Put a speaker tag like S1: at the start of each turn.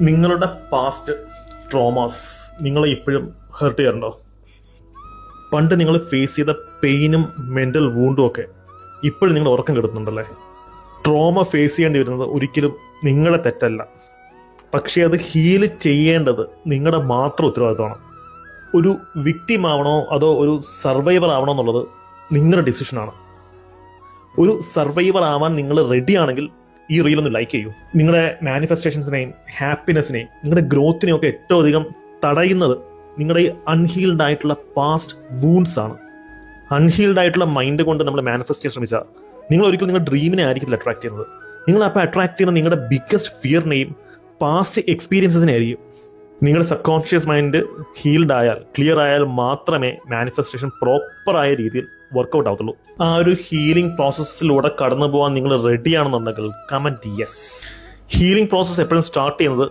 S1: നിങ്ങളുടെ past traumas നിങ്ങളെ ഇപ്പോഴും ഹെർട്ട് ചെയ്യാറുണ്ടോ? പണ്ട് നിങ്ങൾ ഫേസ് ചെയ്ത പെയിനും മെൻ്റൽ വൂണ്ടും ഒക്കെ ഇപ്പോഴും നിങ്ങൾ ഉറക്കം കെടുത്തുന്നുണ്ടല്ലേ? ട്രോമ ഫേസ് ചെയ്യേണ്ടി വരുന്നത് ഒരിക്കലും നിങ്ങളുടെ തെറ്റല്ല, പക്ഷേ അത് ഹീൽ ചെയ്യേണ്ടത് നിങ്ങളുടെ മാത്രം ഉത്തരവാദിത്തമാണ്. ഒരു വിക്ടിം ആവണോ അതോ ഒരു സർവൈവർ ആവണോ എന്നുള്ളത് നിങ്ങളുടെ ഡിസിഷനാണ്. ഒരു സർവൈവർ ആവാൻ നിങ്ങൾ റെഡി ആണെങ്കിൽ ഈ റീലൊന്ന് ലൈക്ക് ചെയ്യൂ. നിങ്ങളുടെ മാനിഫെസ്റ്റേഷൻസിനെയും ഹാപ്പിനെസ്സിനെയും നിങ്ങളുടെ ഗ്രോത്തിനെയും ഒക്കെ ഏറ്റവും അധികം തടയുന്നത് നിങ്ങളുടെ ഈ അൺഹീൽഡ് ആയിട്ടുള്ള പാസ്റ്റ് വൂൺസ് ആണ്. അൺഹീൽഡ് ആയിട്ടുള്ള മൈൻഡ് കൊണ്ട് നമ്മൾ മാനിഫെസ്റ്റ് ചെയ്യാൻ ശ്രമിച്ചാൽ നിങ്ങൾ ഒരിക്കലും നിങ്ങളുടെ ഡ്രീമിനെ ആയിരിക്കില്ല അട്രാക്ട് ചെയ്യുന്നത്. നിങ്ങൾ അപ്പോൾ അട്രാക്ട് ചെയ്യുന്ന നിങ്ങളുടെ ബിഗ്ഗസ്റ്റ് ഫിയറിനെയും പാസ്റ്റ് എക്സ്പീരിയൻസസിനെ ആയിരിക്കും. നിങ്ങളുടെ സബ് കോൺഷ്യസ് മൈൻഡ് ഹീൽഡ് ആയാൽ, ക്ലിയർ ആയാൽ മാത്രമേ മാനിഫെസ്റ്റേഷൻ പ്രോപ്പറായ രീതിയിൽ വർക്കൗട്ട് ആവത്തുള്ളൂ. ആ ഒരു ഹീലിംഗ് പ്രോസസ്സിലൂടെ കടന്നു പോകാൻ നിങ്ങൾ റെഡിയാണെന്നുണ്ടെങ്കിൽ കമൻറ്റ് യെസ്. ഹീലിംഗ് പ്രോസസ്സ് എപ്പോഴും സ്റ്റാർട്ട് ചെയ്യുന്നത്